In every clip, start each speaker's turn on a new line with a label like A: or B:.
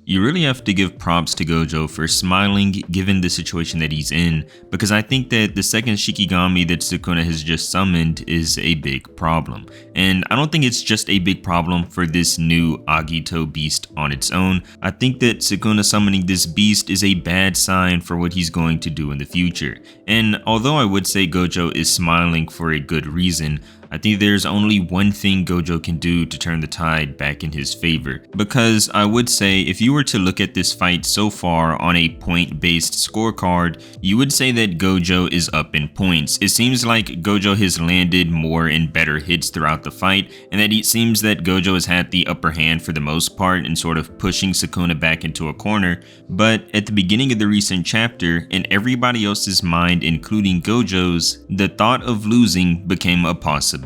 A: You really have to give props to Gojo for smiling given the situation that he's in, because I think that the second Shikigami that Sukuna has just summoned is a big problem. And I don't think it's just a big problem for this new Agito beast on its own. I think that Sukuna summoning this beast is a bad sign for what he's going to do in the future. And although I would say Gojo is smiling for a good reason, I think there's only one thing Gojo can do to turn the tide back in his favor. Because I would say if you were to look at this fight so far on a point-based scorecard, you would say that Gojo is up in points. It seems like Gojo has landed more and better hits throughout the fight, and that it seems that Gojo has had the upper hand for the most part in sort of pushing Sukuna back into a corner. But at the beginning of the recent chapter, in everybody else's mind, including Gojo's, the thought of losing became a possibility.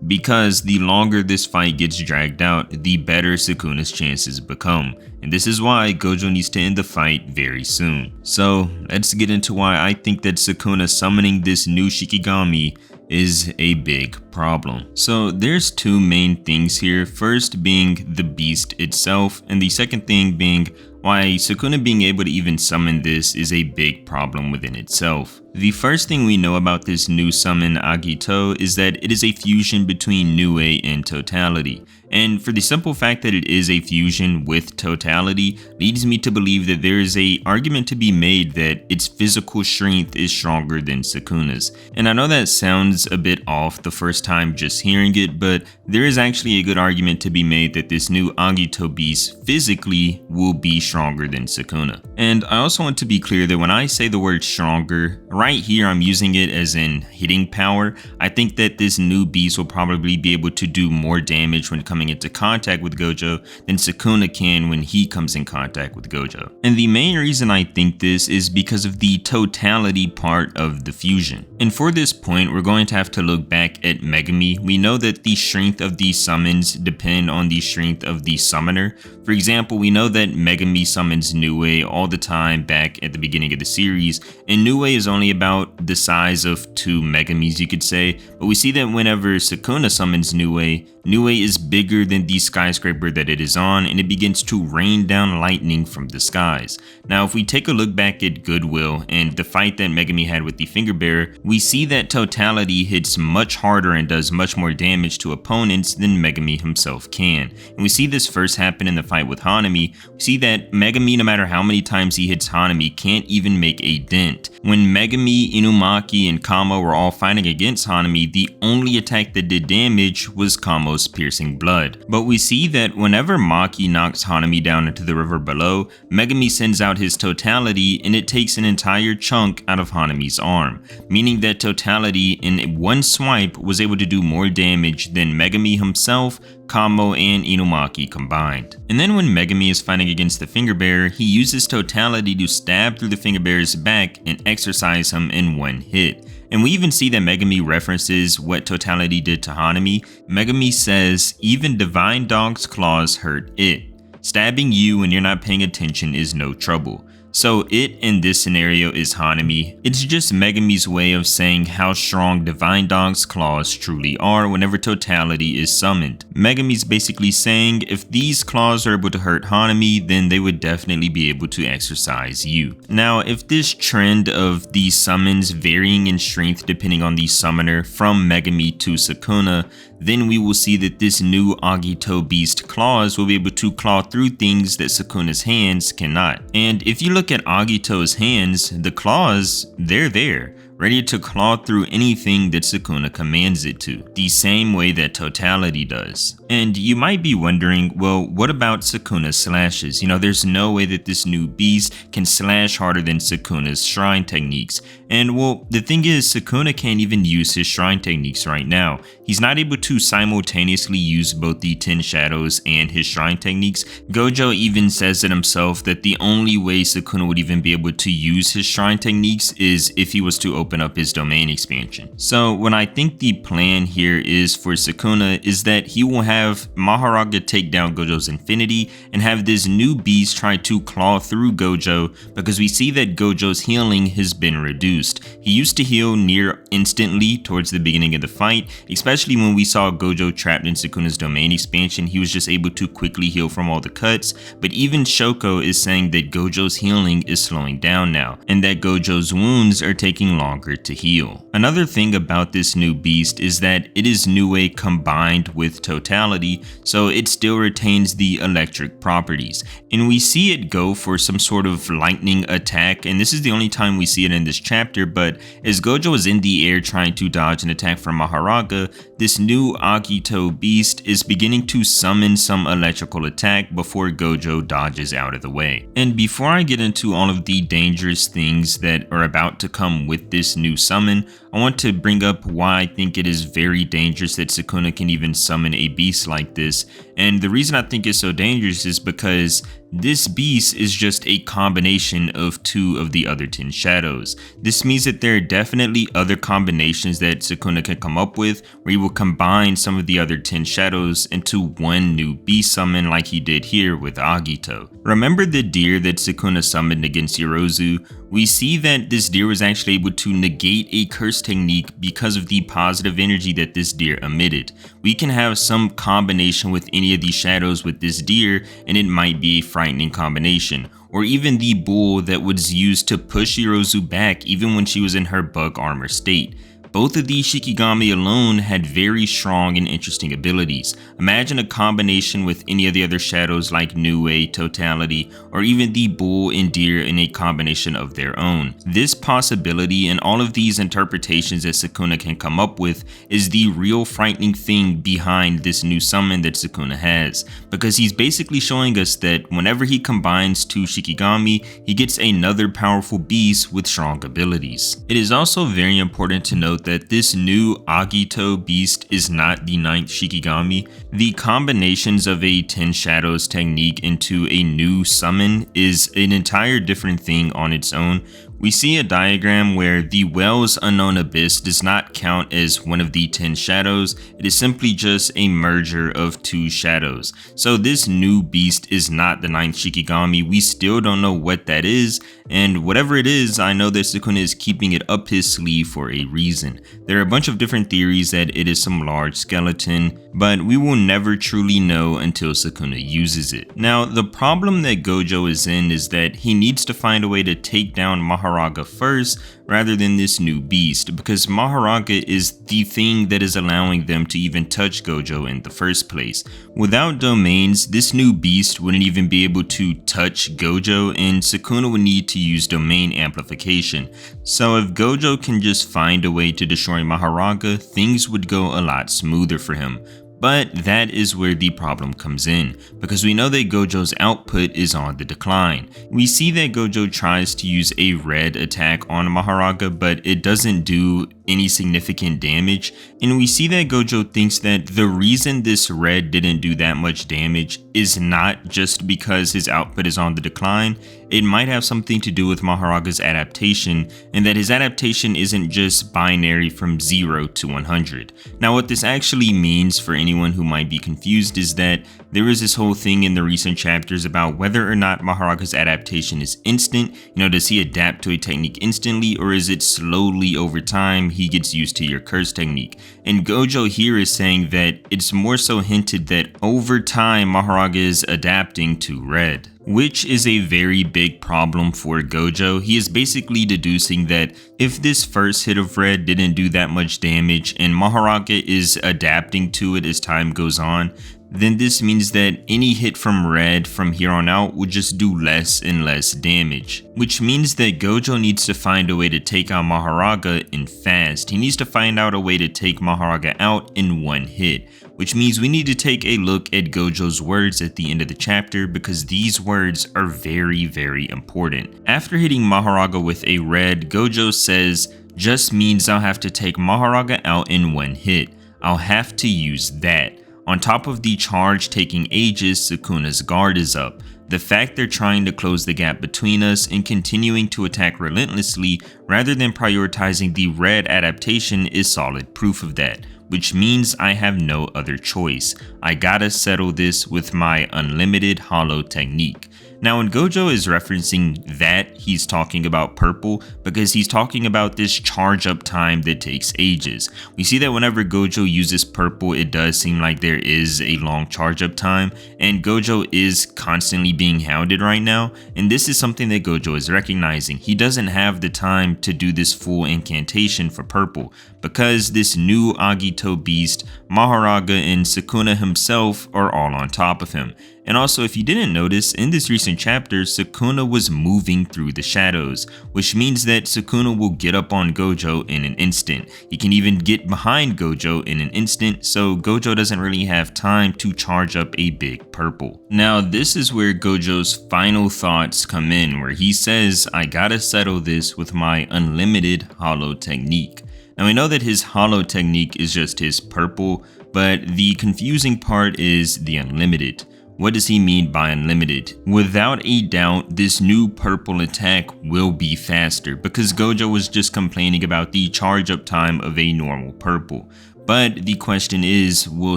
A: Because the longer this fight gets dragged out, the better Sukuna's chances become. And this is why Gojo needs to end the fight very soon. So let's get into why I think that Sukuna summoning this new Shikigami is a big problem. So there's two main things here. First being the beast itself, and the second thing being why Sukuna being able to even summon this is a big problem within itself. The first thing we know about this new summon Agito is that it is a fusion between Nue and Totality. And for the simple fact that it is a fusion with Totality leads me to believe that there is an argument to be made that its physical strength is stronger than Sukuna's. And I know that sounds a bit off the first time just hearing it, but there is actually a good argument to be made that this new Agito beast physically will be stronger than Sukuna. And I also want to be clear that when I say the word stronger, right here I'm using it as in hitting power. I think that this new beast will probably be able to do more damage when coming into contact with Gojo than Sukuna can when he comes in contact with Gojo. And the main reason I think this is because of the totality part of the fusion. And for this point, we're going to have to look back at Megami. We know that the strength of these summons depend on the strength of the summoner. For example, we know that Megami summons Nue all the time back at the beginning of the series, and Nue is only about the size of 2 Megamis, you could say, but we see that whenever Sukuna summons Nue is bigger than the skyscraper that it is on, and it begins to rain down lightning from the skies. Now, if we take a look back at Goodwill and the fight that Megami had with the Finger Bearer, we see that Totality hits much harder and does much more damage to opponents than Megami himself can. And we see this first happen in the fight with Hanami. We see that Megami, no matter how many times he hits Hanami, can't even make a dent. When Megami, Inumaki, and Kamo were all fighting against Hanami, the only attack that did damage was Kamo's piercing blood. But we see that whenever Maki knocks Hanami down into the river below, Megami sends out his Totality and it takes an entire chunk out of Hanami's arm, meaning that Totality in one swipe was able to do more damage than Megami himself, Kamo, and Inumaki combined. And then when Megami is fighting against the Finger Bearer, he uses Totality to stab through the Finger Bearer's back and exorcise him in one hit. And we even see that Megami references what Totality did to Hanami. Megami says, "Even Divine Dog's claws hurt it. Stabbing you when you're not paying attention is no trouble." So it in this scenario is Hanami. It's just Megami's way of saying how strong Divine Dog's claws truly are whenever Totality is summoned. Megami's basically saying if these claws are able to hurt Hanami, then they would definitely be able to exorcise you. Now, if this trend of these summons varying in strength depending on the summoner from Megami to Sukuna, then we will see that this new Agito beast claws will be able to claw through things that Sukuna's hands cannot. And if you look at Agito's hands, the claws, they're there, ready to claw through anything that Sukuna commands it to, the same way that Totality does. And you might be wondering, well, what about Sukuna's slashes? You know, there's no way that this new beast can slash harder than Sukuna's shrine techniques. And well, the thing is, Sukuna can't even use his shrine techniques right now. He's not able to simultaneously use both the 10 shadows and his shrine techniques. Gojo even says it himself that the only way Sukuna would even be able to use his shrine techniques is if he was to open open up his domain expansion. So what I think the plan here is for Sukuna is that he will have Mahoraga take down Gojo's Infinity and have this new beast try to claw through Gojo, because we see that Gojo's healing has been reduced. He used to heal near instantly towards the beginning of the fight, especially when we saw Gojo trapped in Sukuna's domain expansion. He was just able to quickly heal from all the cuts, but even Shoko is saying that Gojo's healing is slowing down now, and that Gojo's wounds are taking longer to heal. Another thing about this new beast is that it is Nue combined with Totality, so it still retains the electric properties. And we see it go for some sort of lightning attack, and this is the only time we see it in this chapter, but as Gojo is in the air trying to dodge an attack from Mahoraga, this new Agito beast is beginning to summon some electrical attack before Gojo dodges out of the way. And before I get into all of the dangerous things that are about to come with this new summon, I want to bring up why I think it is very dangerous that Sukuna can even summon a beast like this. And the reason I think it's so dangerous is because this beast is just a combination of 2 of the other 10 shadows. This means that there are definitely other combinations that Sukuna can come up with, where he will combine some of the other 10 shadows into one new beast summon like he did here with Agito. Remember the deer that Sukuna summoned against Yorozu? We see that this deer was actually able to negate a curse technique because of the positive energy that this deer emitted. We can have some combination with any of these shadows with this deer, and it might be a frightening combination. Or even the bull that was used to push Yorozu back even when she was in her bug armor state. Both of these Shikigami alone had very strong and interesting abilities. Imagine a combination with any of the other shadows like Nue, Totality, or even the bull and deer in a combination of their own. This possibility and all of these interpretations that Sukuna can come up with is the real frightening thing behind this new summon that Sukuna has, because he's basically showing us that whenever he combines 2 Shikigami, he gets another powerful beast with strong abilities. It is also very important to note that this new Agito beast is not the 9th Shikigami. The combinations of a 10 shadows technique into a new summon is an entire different thing on its own. We see a diagram where the Well's Unknown Abyss does not count as one of the 10 shadows, it is simply just a merger of 2 shadows. So this new beast is not the 9th Shikigami, we still don't know what that is, and whatever it is, I know that Sukuna is keeping it up his sleeve for a reason. There are a bunch of different theories that it is some large skeleton, but we will never truly know until Sukuna uses it. Now, the problem that Gojo is in is that he needs to find a way to take down Mahoraga first rather than this new beast, because Mahoraga is the thing that is allowing them to even touch Gojo in the first place. Without domains, this new beast wouldn't even be able to touch Gojo, and Sukuna would need to use domain amplification. So if Gojo can just find a way to destroy Mahoraga, things would go a lot smoother for him. But that is where the problem comes in, because we know that Gojo's output is on the decline. We see that Gojo tries to use a red attack on Mahoraga, but it doesn't do any significant damage, and we see that Gojo thinks that the reason this red didn't do that much damage is not just because his output is on the decline. It might have something to do with Mahoraga's adaptation, and that his adaptation isn't just binary from 0 to 100. Now what this actually means for anyone who might be confused is that there is this whole thing in the recent chapters about whether or not Mahoraga's adaptation is instant. Does he adapt to a technique instantly, or is it slowly over time he gets used to your curse technique? And Gojo here is saying that it's more so hinted that over time Mahoraga is adapting to red, which is a very big problem for Gojo. He is basically deducing that if this first hit of red didn't do that much damage and Mahoraga is adapting to it as time goes on, then this means that any hit from red from here on out will just do less and less damage. Which means that Gojo needs to find a way to take out Mahoraga and fast. He needs to find out a way to take Mahoraga out in one hit. Which means we need to take a look at Gojo's words at the end of the chapter, because these words are very, very important. After hitting Mahoraga with a red, Gojo says, "Just means I'll have to take Mahoraga out in one hit. I'll have to use that." On top of the charge taking ages, Sukuna's guard is up. The fact they're trying to close the gap between us and continuing to attack relentlessly rather than prioritizing the red adaptation is solid proof of that, which means I have no other choice. I gotta settle this with my unlimited hollow technique. Now when Gojo is referencing that, he's talking about purple because he's talking about this charge up time that takes ages. We see that whenever Gojo uses purple, it does seem like there is a long charge up time, and Gojo is constantly being hounded right now, and this is something that Gojo is recognizing. He doesn't have the time to do this full incantation for purple because this new Agito beast, Maharaga, and Sukuna himself are all on top of him. And also, if you didn't notice, in this recent chapter, Sukuna was moving through the shadows, which means that Sukuna will get up on Gojo in an instant. He can even get behind Gojo in an instant, so Gojo doesn't really have time to charge up a big purple. Now, this is where Gojo's final thoughts come in, where he says, I gotta settle this with my unlimited hollow technique. Now, we know that his hollow technique is just his purple, but the confusing part is the unlimited. What does he mean by unlimited? Without a doubt, this new purple attack will be faster because Gojo was just complaining about the charge up time of a normal purple. But the question is, will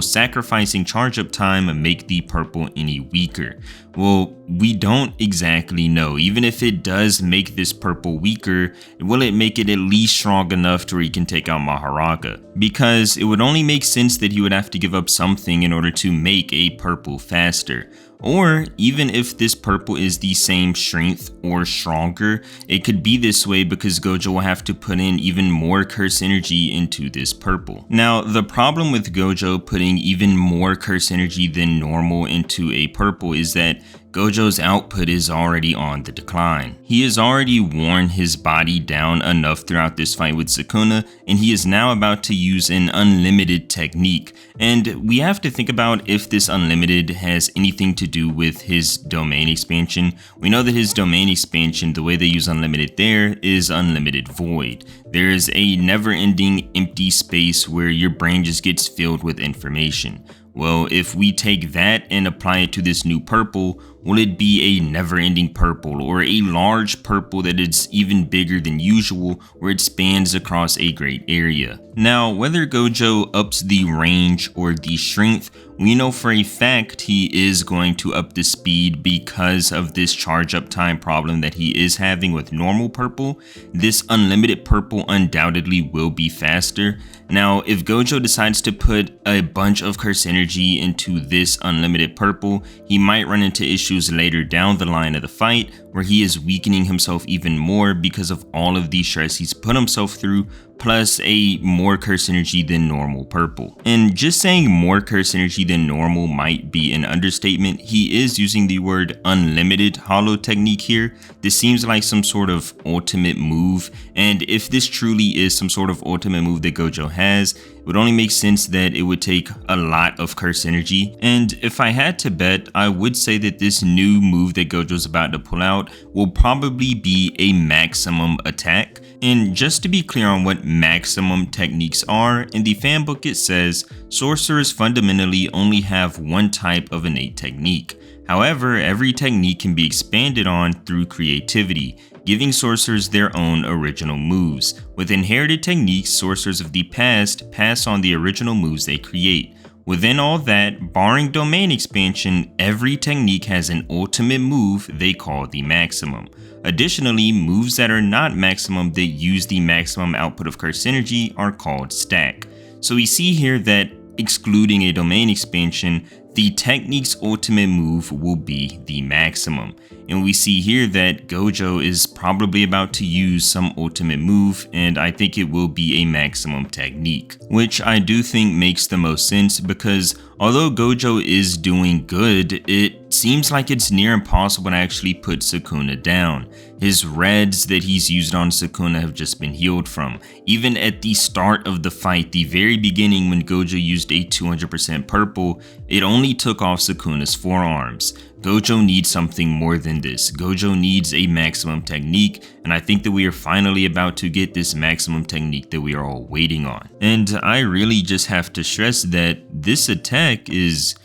A: sacrificing charge up time make the purple any weaker? Well, we don't exactly know. Even if it does make this purple weaker, will it make it at least strong enough to where he can take out Maharaga? Because it would only make sense that he would have to give up something in order to make a purple faster. Or even if this purple is the same strength or stronger, it could be this way because Gojo will have to put in even more curse energy into this purple. Now, the problem with Gojo putting even more curse energy than normal into a purple is that Gojo's output is already on the decline. He has already worn his body down enough throughout this fight with Sukuna, and he is now about to use an unlimited technique. And we have to think about if this unlimited has anything to do with his domain expansion. We know that his domain expansion, the way they use unlimited there, is unlimited void. There is a never-ending empty space where your brain just gets filled with information. Well, if we take that and apply it to this new purple, will it be a never-ending purple or a large purple that is even bigger than usual where it spans across a great area? Now, whether Gojo ups the range or the strength, we know for a fact he is going to up the speed because of this charge up time problem that he is having with normal purple. This unlimited purple undoubtedly will be faster. Now, if Gojo decides to put a bunch of curse energy into this unlimited purple, he might run into issues later down the line of the fight where he is weakening himself even more because of all of the stress he's put himself through, plus a more curse energy than normal purple. And just saying more curse energy than normal might be an understatement. He is using the word unlimited hollow technique here. This seems like some sort of ultimate move, and if this truly is some sort of ultimate move that Gojo has, it would only make sense that it would take a lot of curse energy. And if I had to bet, I would say that this new move that Gojo's about to pull out will probably be a maximum attack. And just to be clear on what maximum techniques are, in the fan book it says sorcerers fundamentally only have one type of innate technique. However, every technique can be expanded on through creativity, giving sorcerers their own original moves. With inherited techniques, sorcerers of the past pass on the original moves they create. Within all that, barring domain expansion, every technique has an ultimate move they call the maximum. Additionally, moves that are not maximum that use the maximum output of curse energy are called stack. So we see here that, excluding a domain expansion, the technique's ultimate move will be the maximum. And we see here that Gojo is probably about to use some ultimate move, and I think it will be a maximum technique, which I do think makes the most sense because although Gojo is doing good, it seems like it's near impossible to actually put Sukuna down. His reds that he's used on Sukuna have just been healed from. Even at the start of the fight, the very beginning when Gojo used a 200% purple, it only took off Sukuna's forearms. Gojo needs something more than this. Gojo needs a maximum technique, and I think that we are finally about to get this maximum technique that we are all waiting on. And I really just have to stress that this attack is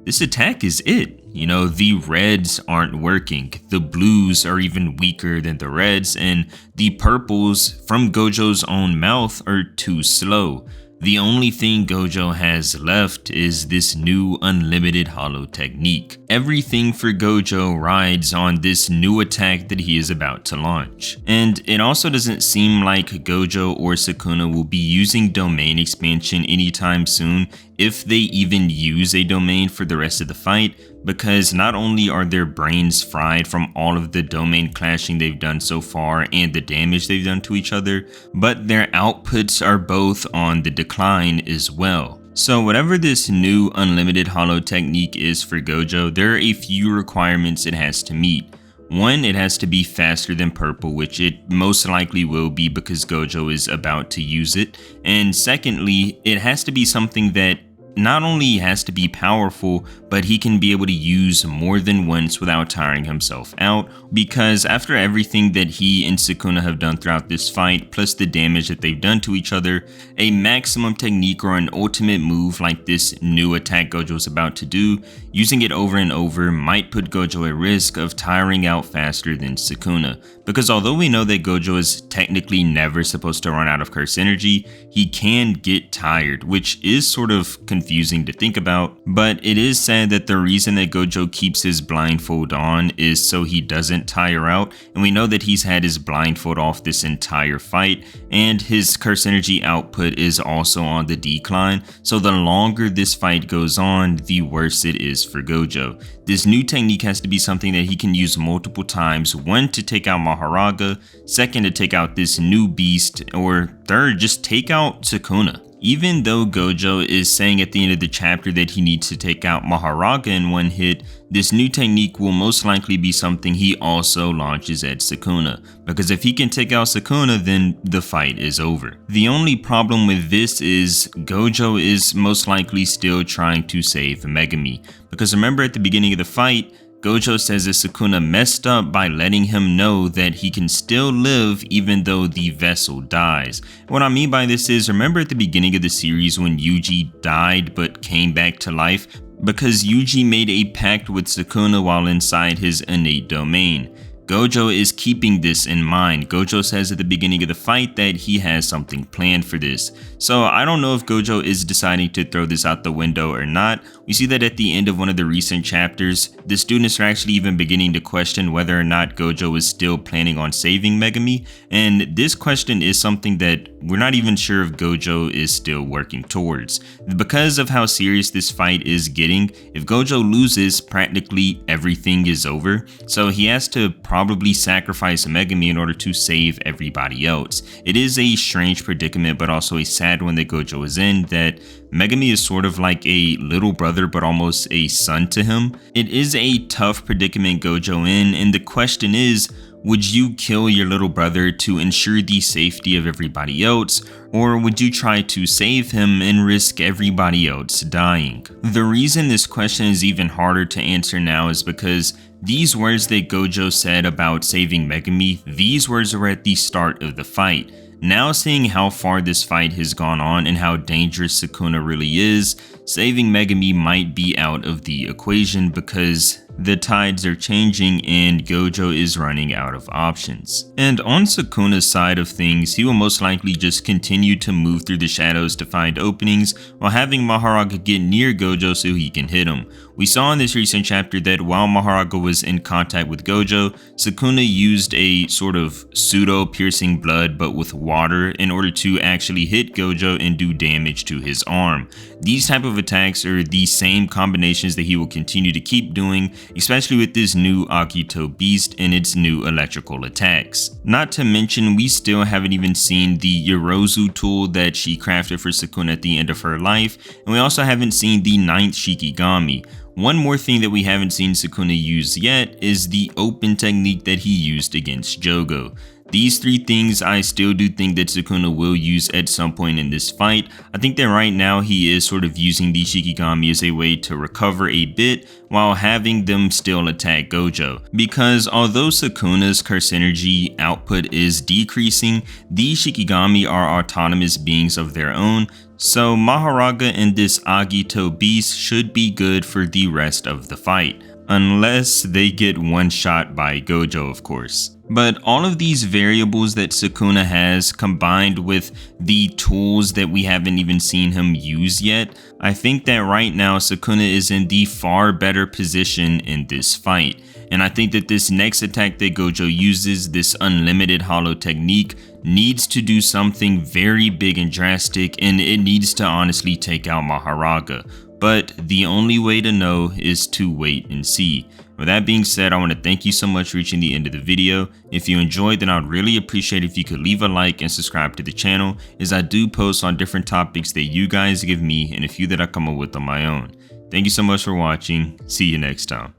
A: it. You know, the reds aren't working, the blues are even weaker than the reds, and the purples from Gojo's own mouth are too slow. The only thing Gojo has left is this new unlimited hollow technique. Everything for Gojo rides on this new attack that he is about to launch. And it also doesn't seem like Gojo or Sukuna will be using domain expansion anytime soon, if they even use a domain for the rest of the fight, because not only are their brains fried from all of the domain clashing they've done so far and the damage they've done to each other, but their outputs are both on the decline as well. So whatever this new unlimited hollow technique is for Gojo, there are a few requirements it has to meet. One, it has to be faster than purple, which it most likely will be because Gojo is about to use it. And secondly, it has to be something that not only has to be powerful, but he can be able to use more than once without tiring himself out, because after everything that he and Sukuna have done throughout this fight, plus the damage that they've done to each other, a maximum technique or an ultimate move like this new attack Gojo's about to do, using it over and over might put Gojo at risk of tiring out faster than Sukuna. Because although we know that Gojo is technically never supposed to run out of curse energy, he can get tired, which is sort of confusing to think about, but it is said that the reason that Gojo keeps his blindfold on is so he doesn't tire out, and we know that he's had his blindfold off this entire fight, and his curse energy output is also on the decline, so the longer this fight goes on, the worse it is for Gojo. This new technique has to be something that he can use multiple times, one to take out Maharaga, second to take out this new beast, or third just take out Sukuna. Even though Gojo is saying at the end of the chapter that he needs to take out Maharaga in one hit, this new technique will most likely be something he also launches at Sukuna, because if he can take out Sukuna, then the fight is over. The only problem with this is Gojo is most likely still trying to save Megumi, because remember at the beginning of the fight, Gojo says that Sukuna messed up by letting him know that he can still live even though the vessel dies. What I mean by this is, remember at the beginning of the series when Yuji died but came back to life? Because Yuji made a pact with Sukuna while inside his innate domain. Gojo is keeping this in mind. Gojo says at the beginning of the fight that he has something planned for this. So I don't know if Gojo is deciding to throw this out the window or not. We see that at the end of one of the recent chapters, the students are actually even beginning to question whether or not Gojo is still planning on saving Megumi. And this question is something that we're not even sure if Gojo is still working towards. Because of how serious this fight is getting, if Gojo loses, practically everything is over. So he has to probably sacrifice Megumi in order to save everybody else. It is a strange predicament, but also a sad one that Gojo is in, that Megumi is sort of like a little brother but almost a son to him. It is a tough predicament Gojo in, and the question is, would you kill your little brother to ensure the safety of everybody else, or would you try to save him and risk everybody else dying? The reason this question is even harder to answer now is because these words that Gojo said about saving Megumi, these words were at the start of the fight. Now seeing how far this fight has gone on and how dangerous Sukuna really is, saving Megumi might be out of the equation because the tides are changing and Gojo is running out of options. And on Sukuna's side of things, he will most likely just continue to move through the shadows to find openings while having Maharaga get near Gojo so he can hit him. We saw in this recent chapter that while Maharaga was in contact with Gojo, Sukuna used a sort of pseudo piercing blood but with water in order to actually hit Gojo and do damage to his arm. These type of attacks are the same combinations that he will continue to keep doing, especially with this new Agito beast and its new electrical attacks. Not to mention, we still haven't even seen the Yorozu tool that she crafted for Sukuna at the end of her life, and we also haven't seen the 9th Shikigami. One more thing that we haven't seen Sukuna use yet is the open technique that he used against Jogo. These three things I still do think that Sukuna will use at some point in this fight. I think that right now he is sort of using the Shikigami as a way to recover a bit while having them still attack Gojo. Because although Sukuna's curse energy output is decreasing, these Shikigami are autonomous beings of their own, so Maharaga and this Agito beast should be good for the rest of the fight. unless they get one shot by Gojo, of course. But all of these variables that Sukuna has, combined with the tools that we haven't even seen him use yet, I think that right now Sukuna is in the far better position in this fight. And I think that this next attack that Gojo uses, this unlimited hollow technique, needs to do something very big and drastic, and it needs to honestly take out Maharaga. But the only way to know is to wait and see. With that being said, I want to thank you so much for reaching the end of the video. If you enjoyed, then I'd really appreciate if you could leave a like and subscribe to the channel, as I do post on different topics that you guys give me and a few that I come up with on my own. Thank you so much for watching. See you next time.